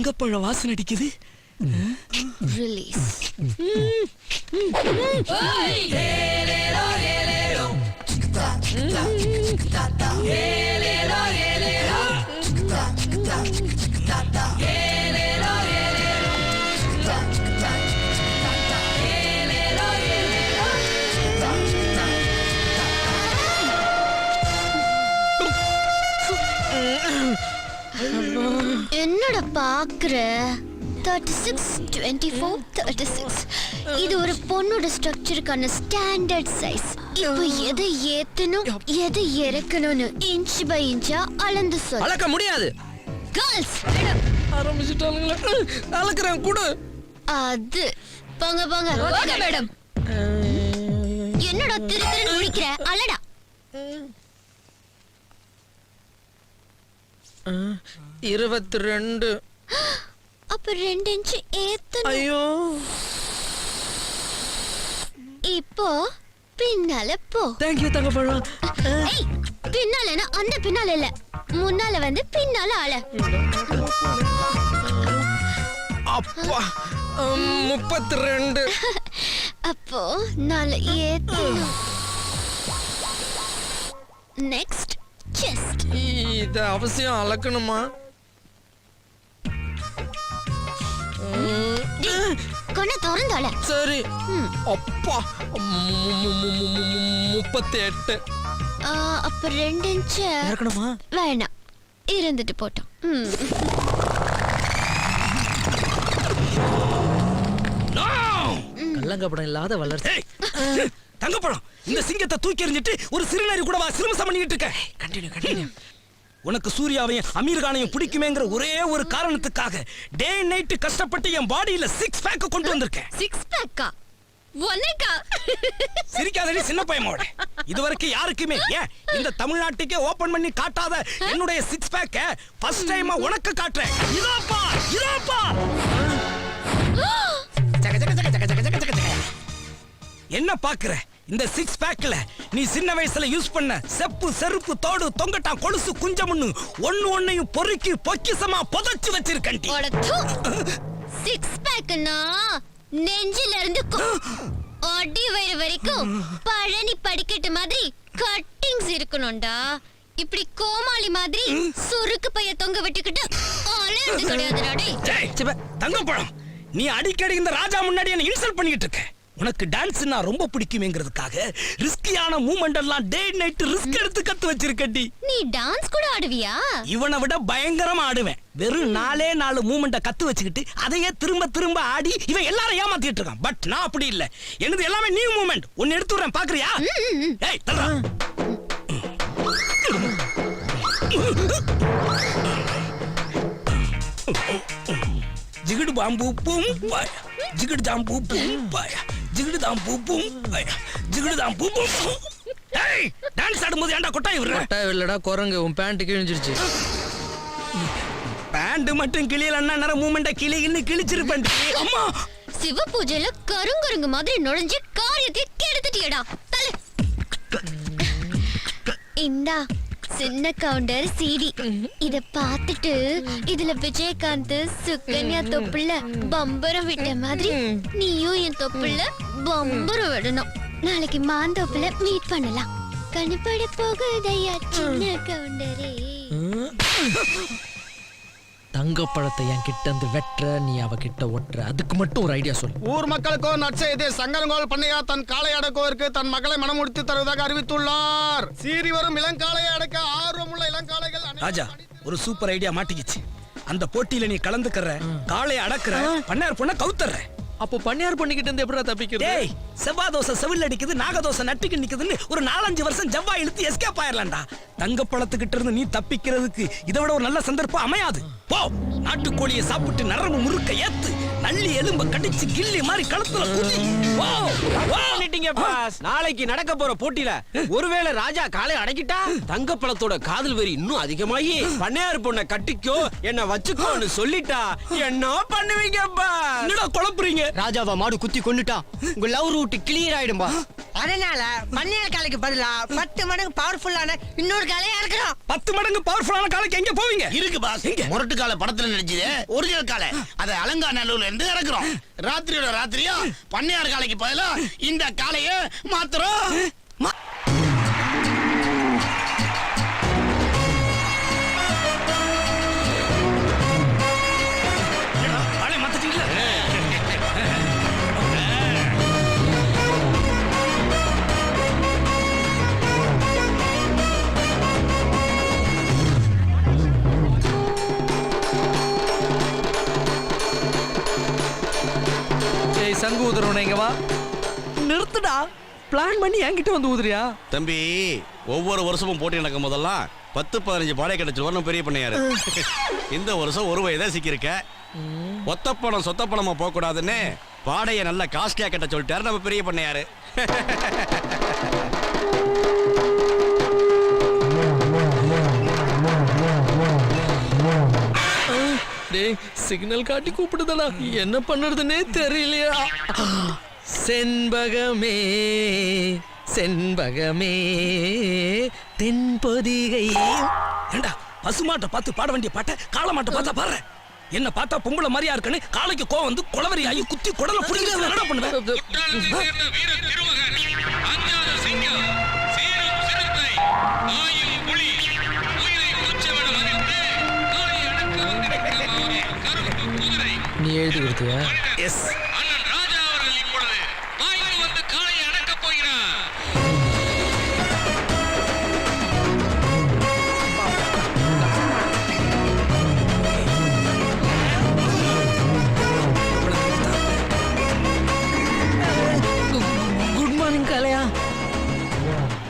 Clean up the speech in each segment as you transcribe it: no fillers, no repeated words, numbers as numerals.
தங்கப்பழ வாசனை அடிக்குது. ரிலீஸ். என்னடா பாக்குற? 36, 24, 36. இது ஒரு பொண்ணோட ஸ்ட்ரக்சருக்கான ஸ்டாண்டர்ட் சைஸ். இப்போ எதை ஏத்தணும் எதை இறக்கணும்னு இன்ச் பை இன்ச்சா அளந்து சொல். அளக்க முடியாது. கேர்ள்ஸ் ஆரம்பிச்சிட்டானுங்களே. அளக்குறேன் கூட. அது போங்க போங்க. Okay madam. என்னடா திருத்திரு முடிக்கிற? அளடா. 22. அப்ப 2 இன்ச் ஏத்தணும். ஐயோ. இப்போ பின்னால போ. Thank you Thangapazham. ஏய், பின்னாலனா அந்த பின்னால இல்ல, முன்னால வந்து பின்னால ஆள. அப்பா 32. அப்போ நால ஏத்தணும். Next chest. இத அவசியம் அளக்கணுமா? கொன திறந்தால. சரி. அப்பா 38. அப்ப 2 இன்ச் இறக்கணுமா? வேணாம், இருந்துட்டு போட்டோம். கள்ளங்கப்படம் இல்லாத வளர்ச்சி. தங்கப்பழம், இந்த சிங்கத்தை தூக்கி எறிஞ்சிட்டு ஒரு சிறுநரி கூட சிறுமசம் பண்ணிட்டு இருக்க. கண்டினியூ. உனக்கு சூர்யாவையும் அமீர்கானையும் பிடிக்குமேங்கிற ஒரே ஒரு காரணத்துக்காக டே நைட் கஷ்டப்பட்டு என் பாடியில 6 பேக் கொண்டு வந்திருக்கேன். 6 பேக்கா? ஒனேக்கா? சிரிக்காதடி சின்ன பையனோட. இதுவரைக்கும் யாருக்குமே ஏன் இந்த தமிழ்நாட்டுக்கே ஓபன் பண்ணி காட்டாத என்னுடைய 6 பேக்க ஃபர்ஸ்ட் டைமா உனக்கு காட்டுறேன். இதாப்பா. என்ன பாக்குற? இந்த 6 பேக்ல நீ சின்ன வயசுல யூஸ் பண்ண செப்பு, செருப்பு, தோடு, தொங்கட்டா, கொலுசு, குஞ்சமுன்னு ஒண்ணையும் பொறுக்கி பொக்கிசமா புதைச்சு வச்சிருக்கேன். 6 பேக்னா நெஞ்சில இருந்து அடி வயிறு வரைக்கும் பழனி படிக்கட்டு மாதிரி கட்டிங்ஸ் இருக்கணும்டா. இப்படி கோமாளி மாதிரி சுருக்கு பைய தொங்க விட்டுக்கிட்டு அலையறது கிடையாதுடா. டேய் தங்கப்பழம், நீ அடிக்கடி இந்த ராஜா முன்னாடி என்ன இன்சல்ட் பண்ணிட்டு இருக்க. உனக்கு டான்ஸ்னா ரொம்ப பிடிக்குமேங்கிறதுக்காக ரிஸ்கியான மூவ்மெண்ட் எல்லாம் டே நைட் ரிஸ்க் எடுத்து கத்து வச்சிருக்கடி. நீ டான்ஸ் கூட ஆடுவியா? இவனை விட பயங்கரமா ஆடுவேன். வெறும் 4 மூவ்மெண்ட கத்து வச்சுக்கிட்டு அதையே திரும்ப ஆடி இவன் எல்லாரும் ஏமாத்திட்டு இருக்கான். பட் நான் அப்படி இல்ல. என்னது எல்லாமே நியூ மூவ்மெண்ட். ஒன்னு எடுத்து வரேன், பாக்குறியா? ஏய் தல்றா. ஜிகிடு பாம்பு பூம் பாயா, ஜிகிடு ஜாம்பு பூம் பாயா, ஜிகிடு தாம்பு பூம் பாயா, ஜிகிடு தாம்பு பூம். ஏய் டான்ஸ் ஆடும்போது ஏன்டா கொட்டாய் விடுற? கொட்டாய் இல்லடா குரங்கு, உன் பேண்ட் கிழிஞ்சிருச்சு. பேண்ட் மட்டும் கிளியலன்னா நேர மூமெண்ட கிழிச்சிருப்பேன். அம்மா சிவ பூஜையில கருங்கருங்கு மாதிரி நுழைஞ்சு காரியத்தை கெடுத்துட்டியடா. தலை இந்தா சின்ன கவுண்டர் சிடி. இத பாத்துட்டு இதுல விஜயகாந்த் சுகன்யா தொப்புல பம்பரம் விட்ட மாதிரி நீயும் என் தொப்புல பம்பரம் விடணும். நாளைக்கு மாந்தோப்புல மீட் பண்ணலாம். கண்ணுப்பட போகுதையா சின்ன கவுண்டரே. தங்கப்பழத்தை என் கிட்ட இருந்து வெட்டுற, நீ அவகிட்ட ஒட்டுற. அதுக்கு மட்டும் ஒரு ஐடியா சொல்லு. ஊர் மக்களுக்கோ நற்செய்தி. சங்கரங்கோல் பண்ணையா தன் காளை அடக்குவதற்கு தன் மகளை மனமுடித்து தருவதாக அறிவித்துள்ளார். சீறி வரும் இளங்காளையை அடக்க ஆர்வமுள்ள இளங்காளைகள். ராஜா, ஒரு சூப்பர் ஐடியா மாட்டிக்கிச்சு. அந்த போட்டியில நீ கலந்துக்கற, காளையை அடக்குற, பண்ணார் பொண்ண கவுத்தற. அப்போ பண்ணியார் பண்ணிக்கிட்டு இருந்து எப்படிடா தப்பிக்கிறது? டேய், செவ்வாய் தோசை செவில் அடிக்குது, நாகதோசை நட்டுக்கு நிக்குதுன்னு ஒரு 4-5 வருஷம் ஜவ்வா இழுத்து எஸ்கேப் ஆயிரலாம்டா. தங்கப்பழத்துக்கிட்ட இருந்து நீ தப்பிக்கிறதுக்கு இதை விட ஒரு நல்ல சந்தர்ப்பம் அமையாது. போ, நாட்டுக்கோழியை சாப்பிட்டு நரம்பு முறுக்க ஏத்து, நல்லி எலும்ப கடிச்சு கில்லி மாதிரி களத்துல குதி. வா பண்ணிட்டீங்க பாஸ். நாளைக்கு நடக்க போற போட்டியில ஒருவேளை ராஜா காலை அடக்கிட்டா தங்கப்பழத்தோட காதல் வெறி இன்னும் அதிகமாகி பண்ணையார் பொண்ண கட்டிக்கோ என்ன வச்சுக்கோன்னு சொல்லிட்டா என்ன பண்ணுவீங்க பாஸ்? என்னடா குழப்புறீங்க? ராஜாவா மாடு குத்தி கொண்டுட்டா உங்க லவ் ரூட் கிளியர் ஆயிடும்பா. அதனால பன்னியார் காளைக்கு பதிலா 10 மடங்கு பவர்ஃபுல்லான இன்னொரு காளையா இருக்கிறோம். 10 மடங்கு பவர்ஃபுல்லான காலைக்கு எங்க போவீங்க? இருக்கு பாஸ். முரட்டு காலை படத்துல நடிச்சது ஒரிஜினல் காலை. அதை அலங்காநல்லூர்ல இருந்து இறக்குறோம். ராத்திரியோட ராத்திரியா பண்ணையார் காலைக்கு பதிலா இந்த காளைய மாத்துறோம். காலை மாத்திட்டீங்களா? ஏய் சங்கு ஊதுறவன இங்க வா. நிறுத்துடா. பிளான் பண்ணி என்கிட்ட வந்து ஊதுறியா? தம்பி, ஒவ்வொரு வருஷமும் போட்டி நடக்கும் போதெல்லாம் 10-15 பாடை கிடைச்சு வரணும் பெரிய பண்ணையாரு. இந்த வருஷம் ஒரு வயதா சிக்கிருக்க. ஒத்தப்பணம் சொத்தப்பணமா போக கூடாதுன்னு பாடையை நல்ல காஸ்ட்லியா கட்ட சொல்லிட்டாரு நம்ம பெரிய பண்ணையாரு. டேய் சிக்னல் காட்டி கூப்பிடுதடா. என்ன பண்ணுறதுன்னே தெரியலையா? செண்பகமே செண்பகமே தென்பொதிகை. ஏண்டா பசுமாட்டை பார்த்து பாட வேண்டிய பாட்டை காளமாட்டை பார்த்தா பாடுற. என்ன பார்த்தா பொம்பளை மாதிரியா இருக்குன்னு காளைக்கு கோவம் வந்து குளவரி ஆகி குத்தி குடல புடிங்க. என்ன பண்ணுவேன்? நீ எழுதி கொடுத்தியா? எஸ். குட் மார்னிங் காளையா.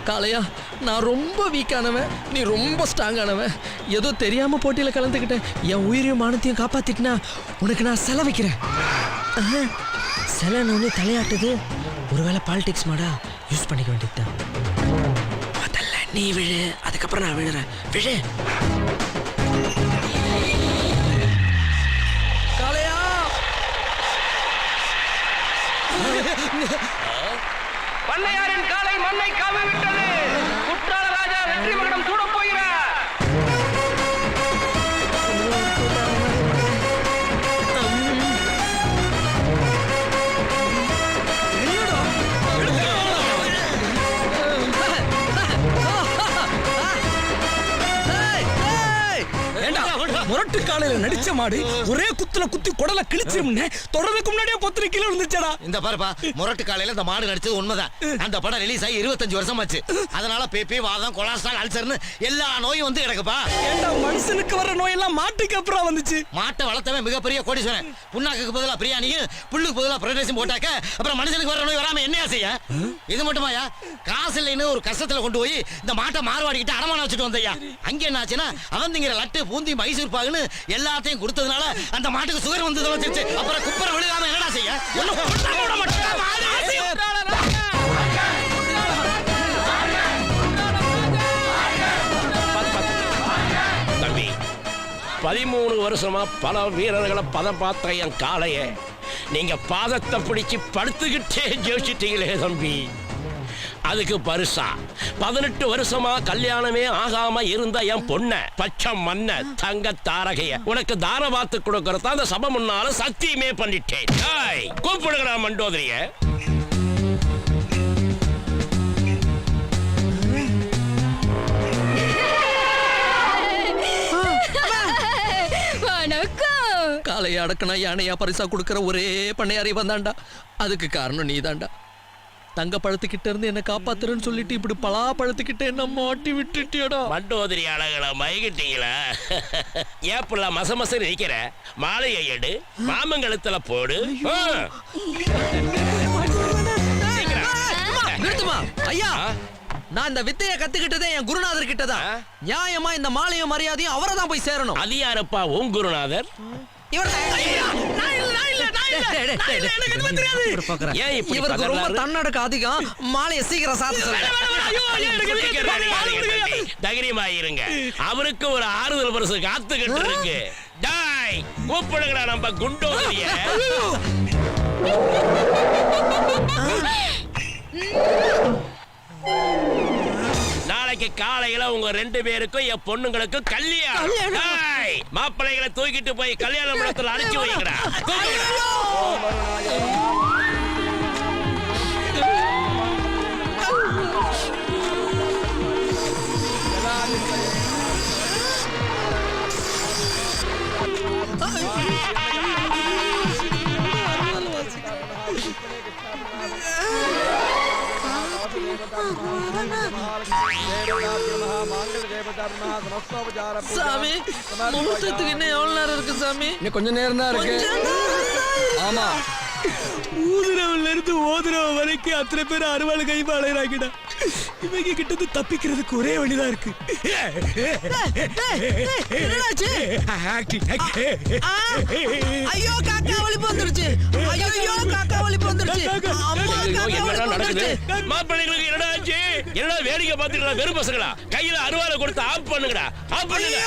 காளையா, நான் ரொம்ப வீக்கானவன், நீ ரொம்ப ஸ்ட்ராங்கானவன். ஏதோ தெரியாம போட்டியில கலந்துக்கிட்டேன். என் உயிரையும் மானத்தையும் காப்பாத்திட்டுனா உனக்கு நான் செல வைக்கிறேன். செலன்னு ஒன்று தலையாட்டுது. ஒருவேளை பாலிடிக்ஸ் மாடா யூஸ் பண்ணிக்க வேண்டியதுதான். முதல்ல நீ விழு, அதுக்கப்புறம் நான் விழுறேன். விழு காளையா. பண்ணையாரின் காலை மண்ணை காவி விட்டது. குற்றால ராஜா வெற்றி மகுடம் சூடப் போகிறார். முரட்டு காலையில நடிச்ச மாடு ஒரே குத்துல குத்தி குடல கிழிச்சிரும்னு தொடர்றதுக்கு முன்னாடியே 10 கிலோ இருந்துச்சடா. இந்த பாருப்பா, முரட்டு காலையில இந்த மாடு நடிச்சது உண்மைதான். அந்த படம் ரிலீஸ் ஆகி 25 வருஷம் ஆச்சு. அதனால பேபி, வாதம், கொலஸ்ட்ரால், அல்சர்னு எல்லா நோயும் வந்து கிடக்குப்பா. ஏண்டா மனுஷனுக்கு வர நோயெல்லாம் மாட்டுக்கு அப்புறம் வந்துச்சு. மாட்டை வளர்த்தவன் மிகப்பெரிய கோடீஸ்வரன். புண்ணாக்கு பதிலா பிரியாணியும் புல்லுக்கு பதிலா பிரைட் போட்டாக்க அப்புறம் மனுஷனுக்கு வர நோய் வராம என்ன செய்ய? இது மட்டுமாயா, காசு இல்லைன்னு ஒரு கஷ்டத்துல கொண்டு போய் இந்த மாட்டை மார்வாடிக்கிட்டு அடமானம் வச்சுட்டு வந்தையா. அங்க என்ன ஆச்சுன்னா அவன் திங்கிற லட்டு, பூந்தி, மைசூர் பாகுன்னு எல்லாத்தையும் கொடுத்ததுனால அந்த மாட்டுக்கு சுகர் வந்து வந்துருச்சு. அப்புறம் குப்பரை விழுகாம என்னடா செய்ய? தம்பி, 13 வருஷமா பல வீரர்களை பதம் பார்த்த என் காளைய நீங்க பாதத்தை பிடிச்சு படுத்துக்கிட்டே ஜெயிச்சிட்டீங்களே தம்பி. அதுக்கு பரிசா 18 வருஷமா கல்யாணமே ஆகாம இருந்த என் பொண்ண, பச்சை மண்ண, தங்க தாரகைய உனக்கு தார பார்த்து கொடுக்கறத அந்த சபை முன்னால சத்தியமே பண்ணிட்டேன். கூப்பிடுகிறா மண்டோதரிய. காளையை அடக்குனா யானையா பரிசா கொடுக்கிற ஒரே பண்ணையாரி வந்தாண்டா. அதுக்கு காரணம் நீதாண்டா. தங்க பழத்துக்கிட்ட இருந்து என்ன காப்பாத்துறேன்னு சொல்லிட்டு இப்படி பலா பழத்துக்கிட்ட என்ன மாட்டி விட்டுட்டியடா. மண்டோதரி அழகல மயகிட்டீங்களா? ஏப்புல மசமச நிக்கிற மாலையை எடு, மாமங்கலத்துல போடு. நிறுத்துமா ஐயா. நான் இந்த வித்தைய கத்துக்கிட்டதே என் குருநாதர் கிட்டதான். நியாயமா இந்த மாலையும் மரியாதையும் அவரை தான் போய் சேரணும். அது யாருப்பா உன் குருநாதர்? இவருக்கு ரொம்ப தன்னடக்க அதிகம். மாலையை சீக்கிரம் சாப்பிட தைரியமா இருங்க. அவருக்கு ஒரு ஆறுதல் பரிசு காத்துக்கிட்டு இருக்கு. கூப்பிடுங்களா நம்ம குண்டோதரிய. காலையில உங்க 2 பேருக்கும் என் பொண்ணுங்களுக்கும் கல்யாணம். டேய், மாப்பிள்ளைகளை தூக்கிட்டு போய் கல்யாண மண்டபத்துல அடிச்சு வைக்கிறா. சாமி முகூர்த்தத்துக்கு இன்னும் எவ்வளவு நேரம் இருக்கு சாமி? இன்னும் கொஞ்ச நேரம் தான் இருக்கு. ஆமா, ஊதுறவன்ல இருந்து ஓதுறவ வரைக்கும் அத்தனை பேர் அறுவாள் கைமா அலையறாங்கடா. இவங்க கிட்ட தப்பிக்கிறதுக்கு ஒரே வழிதான் இருக்கு. ஐயோ காக்கா ஒளிப்பு வந்துருச்சு. ஐயோ காக்கா ஒளிப்பு வந்துருச்சு. என்னடா நடக்குது? மாப்பிள்ளைகளுக்கு என்னடா ஆச்சு? என்னடா வேடிக்கை பார்த்துட்டு வெறும் பசங்களா? கையில அருவாளை கொடுத்து ஆஃப் பண்ணுங்கடா. ஆஃப் பண்ணுங்க.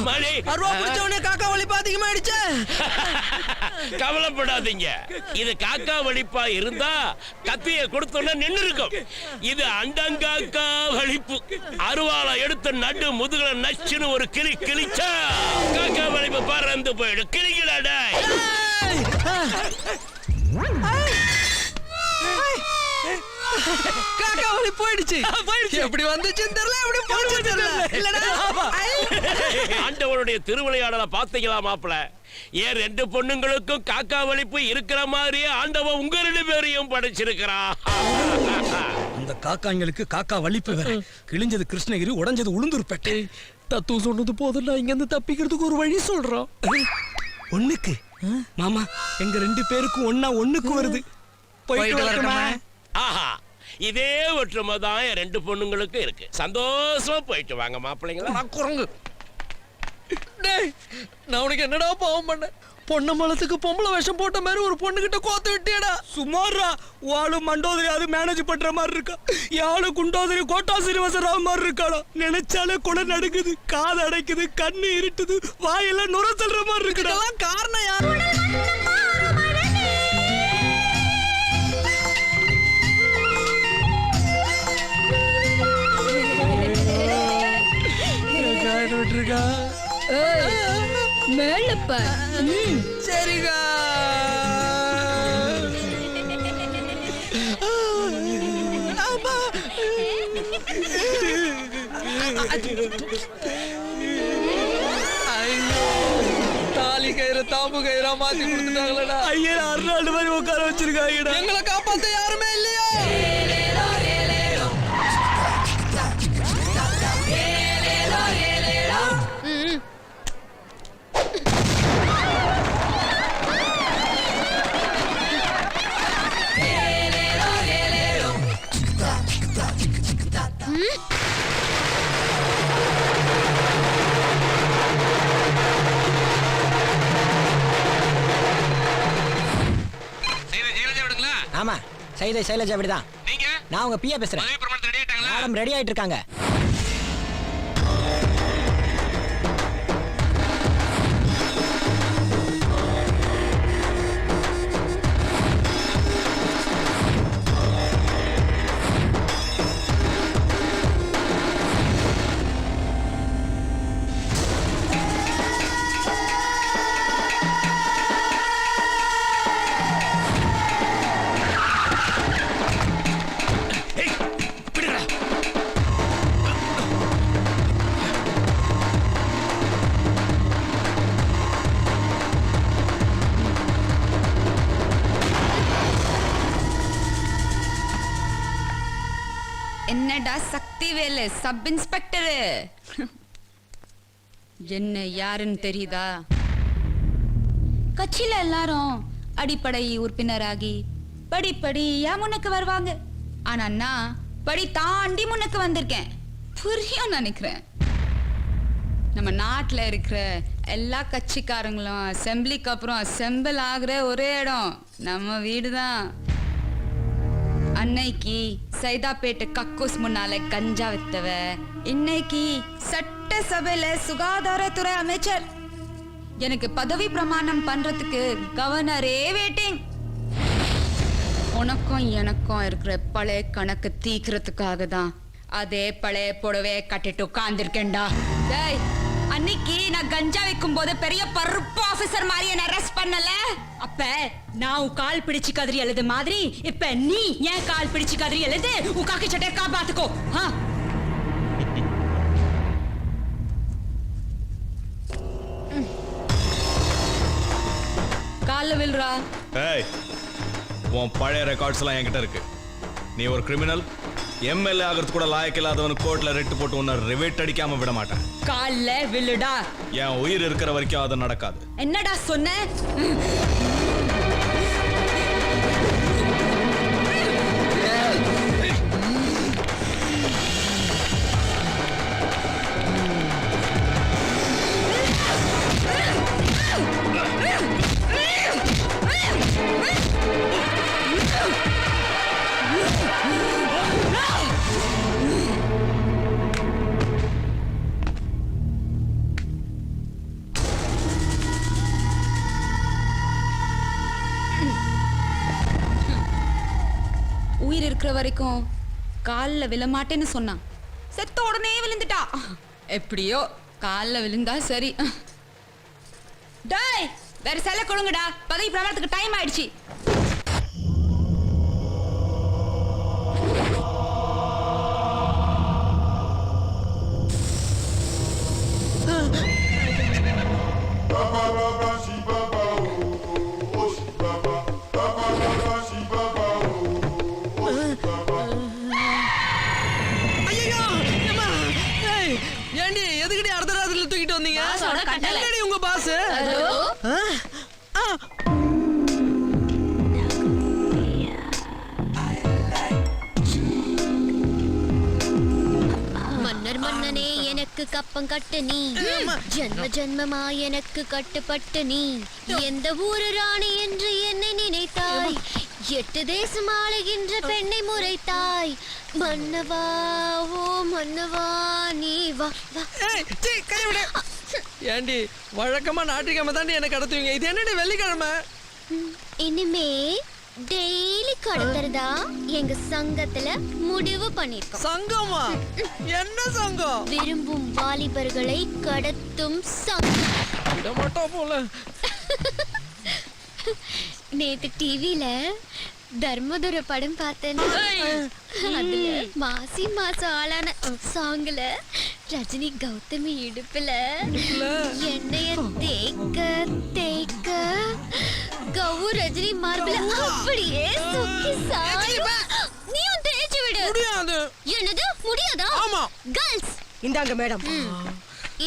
மாடி அருவா பிடிச்சவனே காக்கா ஒளிப்பு அதிகமாயிடுச்சு. கவலைப்படாதீங்க. இது காக்கா வலிப்பா இருந்தா கத்திய கொடுத்தோன்னா நின்னு இருக்கும். இது அண்டங்காக்கா வலிப்பு. அருவாளை எடுத்து நடு முதுகுல நச்சுன்னு ஒரு கிளி கிழிச்சா காக்கா வலிப்பு பறந்து போயிடும். கிளிக்கலாடா. காக்கா ஒளி போயிடுச்சு. எப்படி வந்துச்சுன்னு தெரியல, எப்படி போச்சுன்னு தெரியல. இல்லடா. ஆண்டவனுடைய திருவிளையாடலை பார்த்தீங்களா மாப்பிள? ஏன் 2 பொண்ணுங்களுக்கும் காக்கா வலிப்பு இருக்கிற மாதிரியே ஆண்டவன் உங்க 2 பேரையும் படைச்சிருக்கிறான். அந்த காக்காங்களுக்கு காக்கா வலிப்பு வேற. கிழிஞ்சது கிருஷ்ணகிரி, உடைஞ்சது உளுந்தூர்பேட்டை. தத்து சொன்னது போதும், நான் இங்க இருந்து தப்பிக்கிறதுக்கு ஒரு வழி சொல்றோம். ஒண்ணுக்கு மாமா, எங்க 2 பேருக்கும் ஒண்ணுக்கு வருது. போயிட்டு வரட்டுமா? ஆஹா, இதே ஒற்றுமை தான் 2 பொண்ணுங்களுக்கு இருக்கு. சந்தோஷமா போயிட்டு வாங்க மாப்பிள்ளைங்களா. குரங்கு, டேய், நான் உனக்கு என்னடா பாவம் பண்ணேன்? பொண்ணு மலத்துக்கு பொம்பளை வேஷம் போட்ட மாதிரி ஒரு பொண்ணு கிட்ட கோத்து விட்டியடா. சுமாரா வாழு மண்டோதரி அது மேனேஜ் பண்ற மாதிரி இருக்கா. யாழு குண்டோதரி கோட்டா சீனிவாசராவ் மாதிரி இருக்காளா. நினைச்சாலே குலை நடுக்குது, காது அடைக்குது, கண்ணு இருட்டுது, வாயெல்லாம் நுர சொல்ற மாதிரி இருக்குடா. காரணம் யாரு? மேலப்பா. சரிகா. தாலி கயிறு தாம்பு கயிறா மாத்தி கொடுத்துட்டாங்களா? ஐயா, 6 நாள் மாதிரி உட்கார வச்சிருக்காங்கடா. எங்களை காப்பாத்த யாருமே இல்லையா? ஆமா, சைலஜா அப்படிதான். நான் உங்க பிஏ பேசுறேன். மேடம் ரெடி ஆயிட்டு இருக்காங்க. என்னடா சக்தி வேலு, சப் இன்ஸ்பெக்டர். என்ன யாருன்னு தெரியுதா? கட்சியில எல்லாரும் அடிப்படை உறுப்பினராகி படிப்படியா முன்னுக்கு வருவாங்க. ஆனா நான் படி தாண்டி முன்னுக்கு வந்திருக்கேன். புரியும் நினைக்கிறேன். நம்ம நாட்டுல இருக்கிற எல்லா கட்சிக்காரங்களும் அசெம்பிளிக்கு அப்புறம் அசெம்பிள் ஆகுற ஒரே இடம் நம்ம வீடுதான். அன்னைக்கு சைதாப்பேட்டை கக்கூஸ் முன்னால கஞ்சா வித்தவ, இன்னைக்கு சட்டசபையில சுகாதாரத்துறை அமைச்சர். எனக்கு பதவி பிரமாணம் பண்றதுக்கு கவர்னரே வெயிட்டிங். உனக்கும் எனக்கும் இருக்கிற பழைய கணக்கு தீக்கிறதுக்காக தான் அதே பழைய புடவை கட்டிட்டு உட்கார்ந்திருக்கேன்டா. டேய், அன்னைக்கு நான் கஞ்சா வைக்கும் போது பெரிய பருப்பு ஆபீசர் மாதிரி என்ன அரெஸ்ட் பண்ணல? அப்ப நான் உன் கால் பிடிச்சு கதறி எழுது மாதிரி இப்ப நீ ஏன் கால் பிடிச்சு கதறி எழுது. உன் காக்கி சட்டை காப்பாத்துக்கோ. கால்ல வில்றா. ஏய், உன் பழைய ரெக்கார்ட்ஸ் எல்லாம் என்கிட்ட இருக்கு. நீ ஒரு கிரிமினல், எம்எல்ஏ ஆகிறது கூட லாயக்கு இல்லாதவன் கோர்ட்ல ரெட்டு போட்டு உன்னை ரிவேட் அடிக்காம விட மாட்டேன். கால்ல வில்லுடா. என் உயிர் இருக்கிற வரைக்கும் அது நடக்காது. என்னடா சொன்ன? உயிர் இருக்கிற வரைக்கும் கால்ல விழமாட்டேன்னு சொன்னான். செத்த உடனே விழுந்துட்டா. எப்படியோ கால்ல விழுந்தா சரி. டேய், வேற செல்ல கொடுங்கடா. பதவி பிரமாணத்துக்கு டைம் ஆயிடுச்சு. ஏண்டி எதுக்கடி அர்த்த ராத்திரில தூக்கிட்டு வந்தீங்க? என்னடி உங்க பாஸ்? மன்னர் மன்னனே எனக்கு கப்பம் கட்டு நீ, ஜென்ம ஜென்மமா எனக்கு கட்டுப்பட்டு நீ, எந்த ஊரு ராணி என்று என்னை நினைத்தாய், 8 தேசம் ஆளுகின்ற பெண்ணை முறைத்தாய், மன்னவா ஓ மன்னவா நீ வா வா. ஏண்டி வழக்கமா ஞாயிற்றுக்கிழமை தாண்டி என்ன கடத்துவீங்க, இது என்னடி வெள்ளிக்கிழமை? இனிமே டெய்லி கடத்துறதா எங்க சங்கத்துல முடிவு பண்ணிருக்கோம். சங்கமா? என்ன சங்கம்? விரும்பும் வாலிபர்களை கடத்தும் சங்கம். விட மாட்டோம் போல. நேத்து டிவில தர்மதுர படம் பார்த்தேன். அதுல மாசி மாசம் ஆளான சாங்ல ரஜினி கௌதமி இடுப்புல எண்ணெய தேக்க தேக்க கௌ ரஜினி மார்பில அப்படியே சுக்கி சாயும். நீயும் தேய்ச்சி விடு. முடியாது. என்னது முடியாதா? ஆமா. கேர்ள்ஸ் இந்தாங்க மேடம்.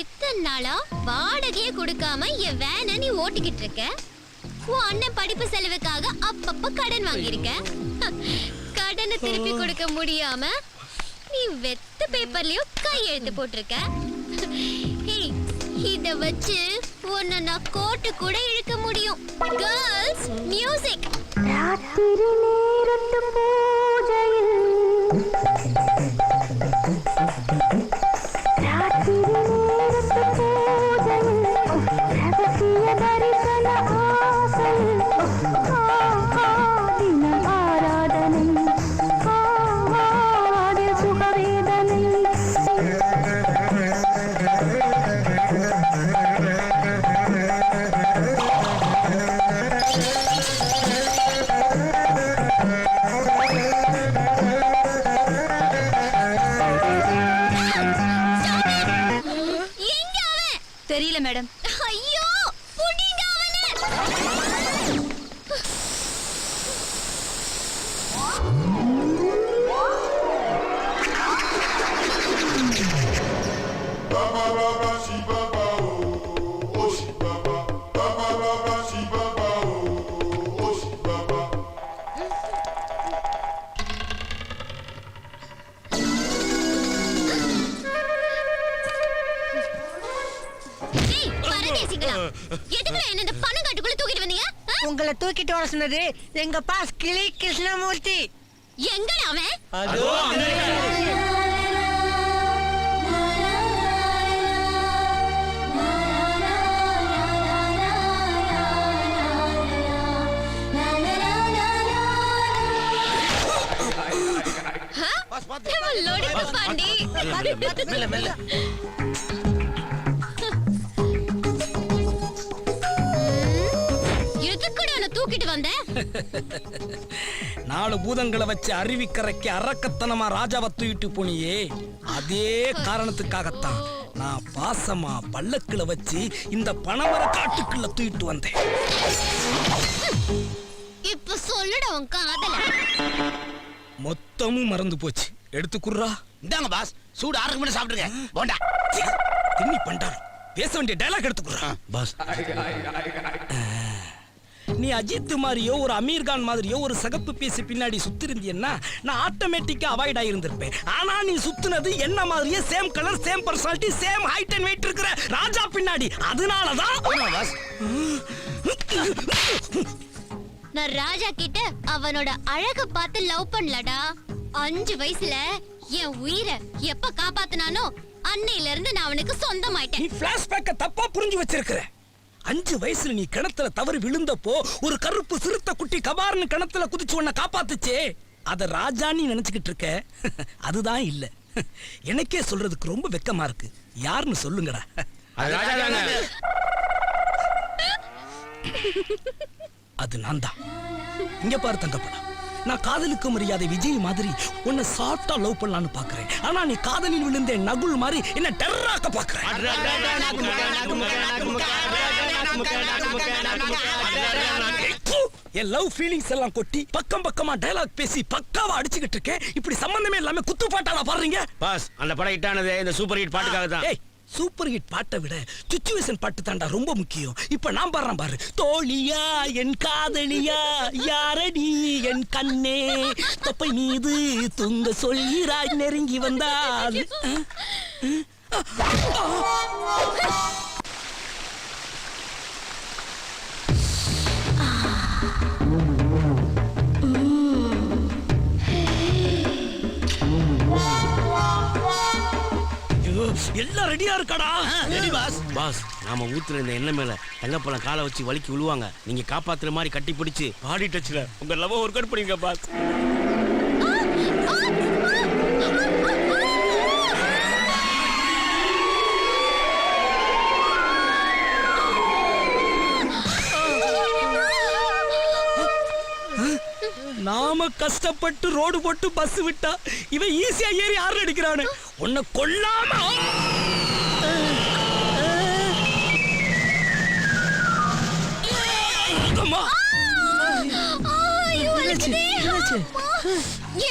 இத்தனை நாளா வாடகையே கொடுக்காம என் வேனை நீ ஓட்டிக்கிட்டு இருக்க. உன் அண்ணன் படிப்பு செலவுக்காக அப்பப்ப கடன் வாங்கியிருக்க. கடனை திருப்பி கொடுக்க முடியாம நீ வெத்த பேப்பர்லயும் கையெழுத்து போட்டிருக்க. இத வச்சு உன்னை நான் கோர்ட்டு கூட இழுக்க முடியும். Girls music. ராத்திரி நேரத்து பூஜையில் தெரியல மேடம். ஐயோ புடிங்க அவனை. உங்களை தூக்கிட்டு வர சொன்னது எங்க பாஸ் கிளி கிருஷ்ணமூர்த்தி. எங்கடா அவன்? லோடு பாண்டி. மெல்ல மெல்ல எதுக்குடா என்ன தூக்கிட்டு வந்த? 4 பூதங்களை வச்சு அருவிக்கரைக்கு அரக்கத்தனமா ராஜாவை தூக்கிட்டு போனியே, அதே காரணத்துக்காகத்தான் நான் பாசமா பல்லக்குல வச்சு இந்த பணமர காட்டுக்குள்ள தூக்கிட்டு வந்தேன். இப்ப சொல்லுடா உன் காதல. மொத்தமும் மறந்து போச்சு. எடுத்துக்குறா. இந்தாங்க பாஸ், சூடு 6 மணி சாப்பிடுங்க. போண்டா தின்னி பண்டாரம். பேச வேண்டிய டைலாக் எடுத்துக்குறா. பாஸ். நீ அஜித் மாதிரியோ ஒரு அமீர் கான் மாதிரியோ ஒரு சகப்பு பீஸ் பின்னாடி சுத்திருந்தீன்னா நான் ஆட்டோமேட்டிக்கா அவாய்ட் ஆயிருந்திருப்பேன். ஆனா நீ சுத்துனது என்ன மாதிரியே same colour, same personality, same height and weight இருக்கிற ராஜா பின்னாடி. அதனாலதான் பாஸ். நான் ராஜா கிட்ட அவனோட அழக பார்த்து லவ் பண்ணலடா. 5 வயசுல என் உயிரை எப்ப காப்பாத்துனானோ அன்னையில இருந்து நான் அவனுக்கு சொந்தமாயிட்டேன். நீ பிளாஷ்பேக்க தப்பா புரிஞ்சு வச்சிருக்கிற. 5 வயசுல நீ கிணத்துல தவறி விழுந்தப்போ ஒரு கருப்பு சிறுத்தை குட்டி கபார்னு கிணத்துல குதிச்சு உன்னை காப்பாத்துச்சே, அத ராஜா நீ நினைச்சுக்கிட்டு இருக்க. அதுதான் இல்ல. எனக்கே சொல்றதுக்கு ரொம்ப வெக்கமா இருக்கு. யாருன்னு சொல்லுங்கடா. அது நான் தான். இங்க பாரு தங்கப்படா, நான் காதலுக்கு மரியாதை விஜய் மாதிரி உன்னை சாஃப்டா லவ் பண்ணலான்னு பாக்குறேன். ஆனா நீ காதலில் விழுந்த நகுல் மாதிரி என்ன டெரராக்க பாக்குற. என் லவ் ஃபீலிங்ஸ் எல்லாம் கொட்டி பக்கம் பக்கமா டயலாக் பேசி பக்காவா அடிச்சுக்கிட்டு இருக்கேன். இப்படி சம்பந்தமே இல்லாம குத்து பாட்டாளா பாடுறீங்க. பாஸ், அந்த படம் ஹிட் ஆனதே இந்த சூப்பர் ஹிட் பாட்டுக்காக தான். ஏய், சூப்பர் ஹிட் பாட்டை விட சிச்சுவேஷன் பாட்டு தாண்டா ரொம்ப முக்கியம். இப்ப நான் பாடுறேன் பாரு. தோழியா என் காதலியா யாரடி என் கண்ணே தொப்பை மீது துங்க சொல்கிறாய் நெருங்கி வந்தால். எல்லாம் ரெடியா இருக்காடா? Ready pass. பாஸ், நாம ஊத்துற இந்த எண்ணெய் மேல தங்கப்பழம் காலை வச்சு வலிக்கி விழுவாங்க. நீங்க காப்பாத்துற மாதிரி கட்டி பிடிச்சு பாடி டச்ல உங்க லவ் ஒர்க் அவுட் பண்ணுங்க பாஸ். நாம கஷ்டப்பட்டு ரோடு போட்டு பஸ் விட்டா இவன் ஈஸியா ஏறி ஆறு அடிக்கிறானு. உன்னை கொல்லாம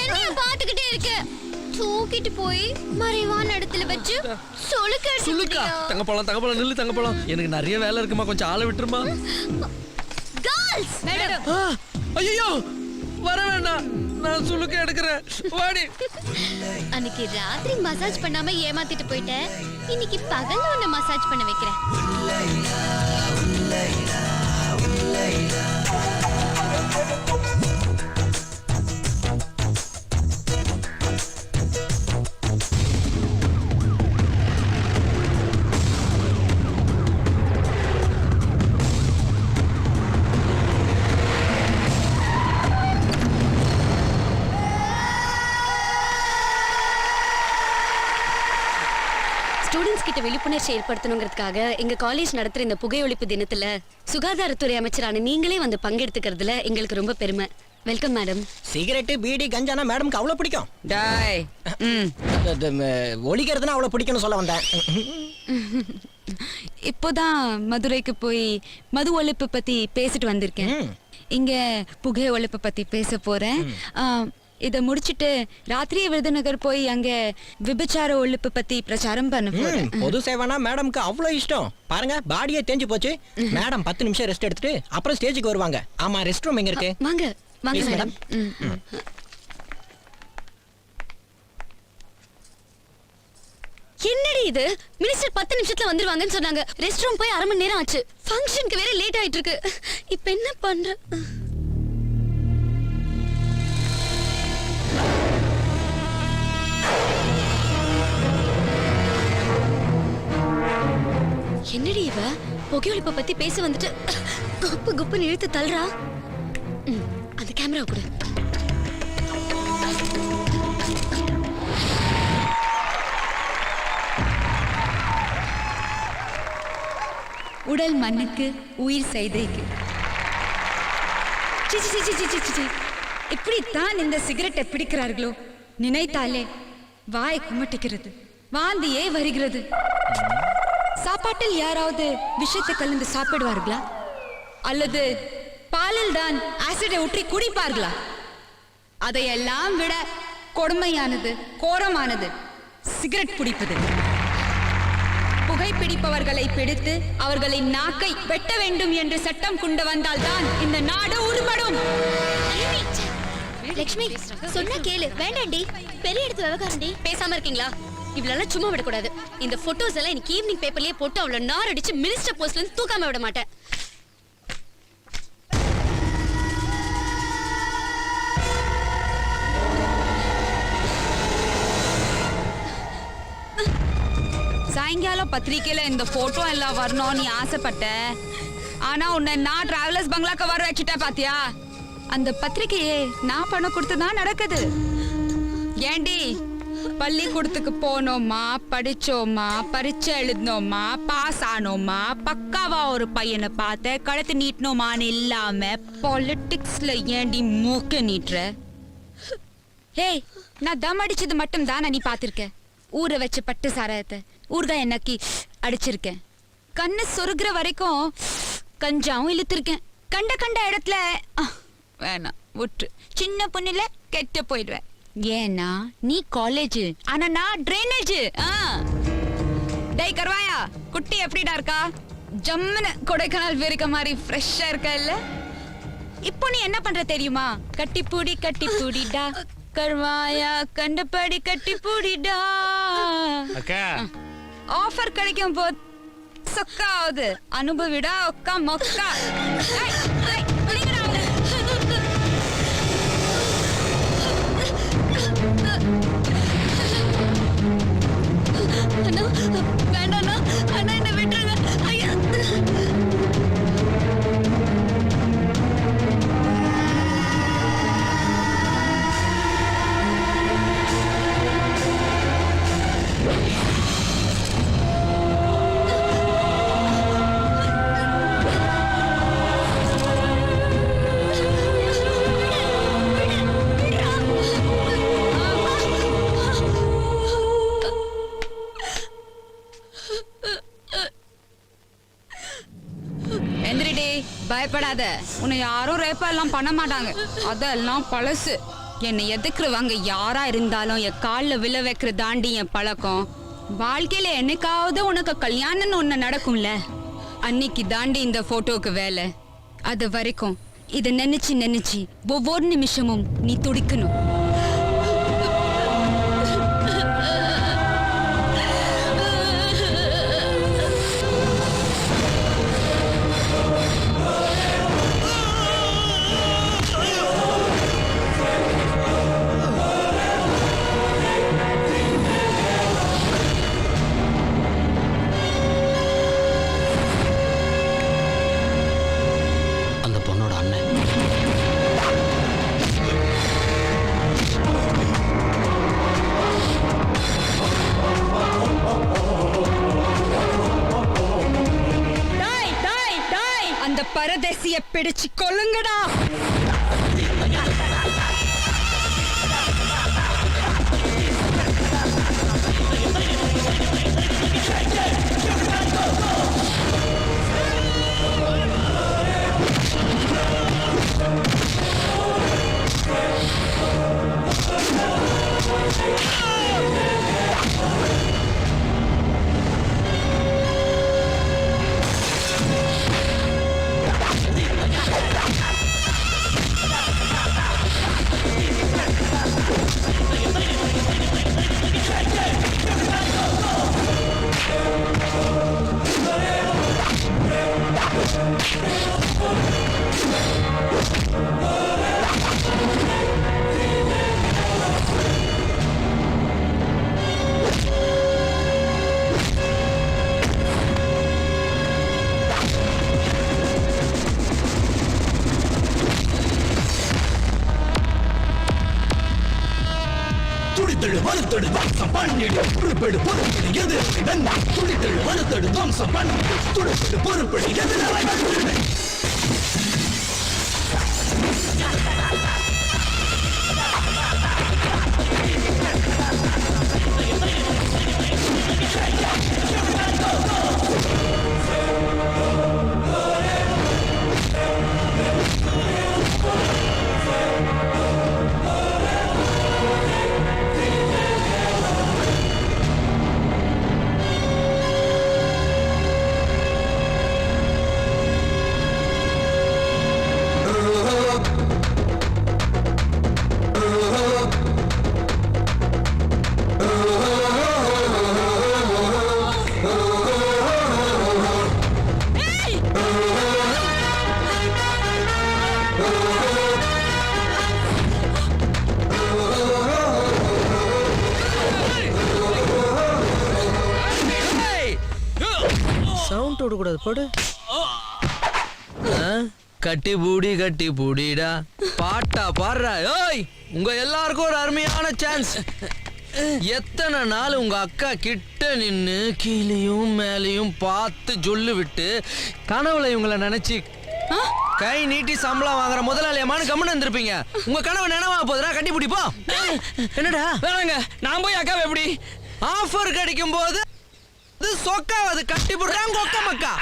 என்னைய பாத்துக்கிட்டே இருக்க. தூக்கிட்டு போய் மறைவான இடத்துல வச்சு சுளுக்கா. தங்கப்பழம் நில்லு தங்கப்பழம். எனக்கு நிறைய வேலை இருக்குமா, கொஞ்சம் ஆளை விட்டுருமா. Girls madam. ஐயோ வர வேண்டாம், நான் சுளுக்க எடுக்கிறேன். வாடி. அன்னைக்கு ராத்திரி மசாஜ் பண்ணாம ஏமாத்திட்டு போயிட்டேன். இன்னைக்கு பகல்ல உன்னை மசாஜ் பண்ண வைக்கிறேன். ஸ்டூடெண்ட்ஸ் கிட்ட விழிப்புணர்ச்சி ஏற்படுத்தணுங்கிறதுக்காக எங்க காலேஜ் நடத்துற இந்த புகையொழிப்பு தினத்துல சுகாதாரத்துறை அமைச்சரான நீங்களே வந்து பங்கெடுத்துக்கிறதுல எங்களுக்கு ரொம்ப பெருமை. Welcome madam. சிகரெட்டு பீடி கஞ்சானா மேடம்க்கு அவ்வளவு பிடிக்கும். டாய் ஒழிக்கிறதுனா அவ்வளவு பிடிக்கும்னு சொல்ல வந்தேன். இப்போதான் மதுரைக்கு போய் மது ஒழிப்பு பத்தி பேசிட்டு வந்திருக்கேன். இங்க புகை ஒழிப்பு பத்தி பேச போறேன். இத முடிச்சிட்டு ராத்திரி விருதுநகர் போய் அங்க விபச்சார ஒழிப்பு பத்தி பிரச்சாரம் பண்ண போறேன். பொது சேவைனா மேடம்க்கு அவ்வளவு இஷ்டம். பாருங்க பாடியே தேஞ்சு போச்சு. மேடம் 10 நிமிஷம் ரெஸ்ட் எடுத்துட்டு அப்புறம் ஸ்டேஜுக்கு வருவாங்க. ஆமா, ரெஸ்ட் ரூம் எங்க இருக்கு? வாங்க வாங்க Please, மேடம். என்னடி இது? மினிஸ்டர் 10 நிமிஷத்துல வந்துருவாங்கன்னு சொன்னாங்க. ரெஸ்ட் ரூம் போய் 1/2 மணி நேரம் ஆச்சு. ஃபங்க்ஷனுக்கு வேற லேட் ஆயிட்டு இருக்கு. இப்போ என்ன பண்ற? என்னடி இவ புகையொழிப்பை பத்தி பேச வந்துட்டு குப்பு குப்புன்னு இழுத்து தள்ளுறா. அந்த கேமரா கூட உடல் மண்ணுக்கு உயிர் செய்தைக்கு. சி, சி, சி, சி, சி, சி, சி. இப்படித்தான் இந்த சிகரெட்டை பிடிக்கிறார்களோ நினைத்தாலே வாய் குமட்டிக்கிறது, வாந்தியே வருகிறது. சாப்பாட்டில் யாராவது விஷத்தை கலந்து சாப்பிடுவார்களா அல்லது பாலில் தான் ஆசிடை ஊற்றி குடிப்பார்களா? அதையெல்லாம் விட கொடுமையானது, கோரமானது சிகரெட் பிடிப்பது. புகைப்பிடிப்பவர்களை பிடித்து அவர்களின் நாக்கை வெட்ட வேண்டும் என்று சட்டம் கொண்டு வந்தால் தான் இந்த நாடு உருப்படும். லட்சுமி சொன்னா கேளு. வேண்டாண்டி, பெரிய எடுத்து விவகாரண்டி. பேசாம இருக்கீங்களா? இவ்வளவு சும்மா விடக்கூடாது. இந்த போட்டோஸ் எல்லாம் இன்னைக்கு ஈவினிங் பேப்பர்லயே போட்டு அவ்வளவு நார் அடிச்சு மினிஸ்டர் போஸ்ட்ல இருந்து தூக்காம விட மாட்டேன். சாயங்காலம் பத்திரிக்கையில இந்த போட்டோ எல்லாம் வரணும் நீ ஆசைப்பட்ட. ஆனா உன்னை நான் டிராவலர்ஸ் பங்களாக்கு வர வச்சுட்டேன் பாத்தியா? அந்த பத்திரிக்கையே நான் பணம் கொடுத்துதான் நடக்குது. ஏண்டி, பள்ளிக்கூடத்துக்கு போனோமா, படிச்சோமா, பரீட்சை எழுதினோமா, பாஸ் ஆனோமா, பக்காவா ஒரு பையனை பார்த்த கழுத்து நீட்டனோமான்னு இல்லாம பாலிடிக்ஸ்ல ஏண்டி மூக்க நீட்டுற? ஹேய், நான் தம் அடிச்சது மட்டும் தானே நீ பாத்திருக்க. ஊற வச்ச பட்டு சாராயத்தை ஊறுகாய் எண்ணக்கி அடிச்சிருக்கேன். கண்ணு சொருகிற வரைக்கும் கஞ்சாவும் இழுத்திருக்கேன். கண்ட கண்ட இடத்துல வேணாம் விட்டு, சின்ன பொண்ணுல கெட்ட போயிடுவேன். ஏன்னா நீ காலேஜ், ஆனா நான் ட்ரைனேஜ். டேய் கர்வாயா, குட்டி எப்படிடா இருக்கா? ஜம்முன்னு கொடைக்கானல் வேர்க்க மாதிரி ஃப்ரெஷ்ஷா இருக்கா இல்ல? இப்போ நீ என்ன பண்ற தெரியுமா? கட்டிப்பூடி கட்டிப்பூடிடா கர்வாயா, கண்டபடி கட்டிப்பூடிடா. அக்கா, ஆஃபர் கிடைக்கும் போது சொக்கா ஆகுது. அனுபவிடா ஒக்கா மொக்கா. ஏய், ஏய், விடுங்கடா அவனை. அண்ணா வேண்டாண்ணா, அண்ணா என்ன விட்டுருங்க. ஐயா எந்திரிடி, பயப்படாத. உன்னை யாரும் ரேப்பா எல்லாம் பண்ண மாட்டாங்க. அதெல்லாம் பழசு. என்னை எதுக்குறவங்க யாரா இருந்தாலும் என் காலில் விழ வைக்கிற தாண்டி என் பழக்கம். வாழ்க்கையில என்னைக்காவது உனக்கு கல்யாணம்னு ஒண்ணு நடக்கும்ல, அன்னைக்கு தாண்டி இந்த போட்டோக்கு வேலை. அது வரைக்கும் இதை நினைச்சு நினைச்சு ஒவ்வொரு நிமிஷமும் நீ துடிக்கணும். பரதேசிய பிடிச்சு கொல்லுங்கடா. துடித்தெழு வலுத்தெடு தம்சம் பண்ணிடு பொறுப்பெடு பொறுப்பெடு எது நன்னா துடித்தெழு வலுத்தெடு தம்சம் பண்ணிடு துடித்தெடு பொறுப்பெடு எது நல்லா சவுண்ட் விடக்கூடாது போடு. கட்டி பூடிடா பாட்டா பாடுறா. ஓய் உங்க எல்லாருக்கும் ஒரு அருமையான சான்ஸ். எத்தனை நாள் உங்க அக்கா கிட்ட நின்னு கீழையும் மேலையும் பார்த்து சொல்லு விட்டு கனவுல இவங்கள நினைச்சு கை நீட்டி சம்பளம் வாங்குற முதலாளியமான கம்மன் இருந்திருப்பீங்க. உங்க கனவு நினைவா போதுடா, கட்டி பிடிப்போ. என்னடா வேணாங்க, நான் போய் அக்காவை எப்படி ஆஃபர் கிடைக்கும் போது சொக்காவது கட்டி போடுறாங்க ஒக்க மக்கா.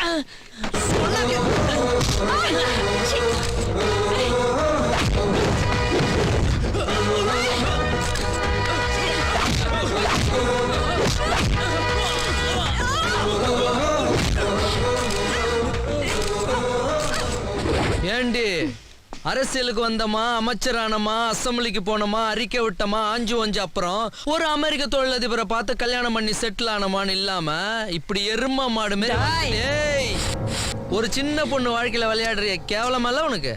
ஏண்டி அரசியலுக்கு வந்தமா, அமைச்சரானமா, அசம்பிளிக்கு போனோமா, அறிக்கை விட்டமா, ஆஞ்சு வஞ்சு அப்புறம் ஒரு அமெரிக்க தொழிலதிபரை பார்த்து கல்யாணம் பண்ணி செட்டில் ஆனமான்னு இல்லாம இப்படி எரும மாடு மாதிரி ஏய் ஒரு சின்ன பொண்ணு வாழ்க்கையில விளையாடுறிய கேவலமல்ல உனக்கு.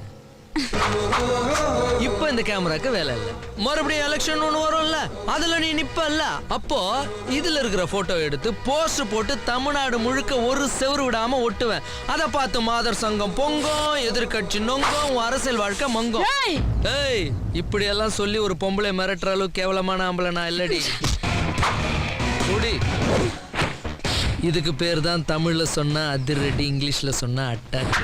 இப்ப இந்த கேமராக்கு வேலை இல்ல, மறுபடியும் எலெக்ஷன் ஒண்ணு வரும்ல, அதுல நீ நிப்பல்ல. அப்போ இதுல இருக்கிற போட்டோ எடுத்து போஸ்ட் போட்டு தமிழ்நாடு முழுக்க ஒரு செவரு விடாம ஒட்டுவேன். அத பார்த்து மாதர் சங்கம் பொங்கும், எதிர்கட்சி நொங்கும், அரசியல் வாழ்க்கை மங்கும். ஏய் இப்படி எல்லாம் சொல்லி ஒரு பொம்பளை மிரட்டுற அளவு கேவலமான ஆம்பளை நான் இல்லடி. இதுக்கு பேர் தான் தமிழ்ல சொன்னா அதிரடி, இங்கிலீஷ்ல சொன்னா அட்டாச்.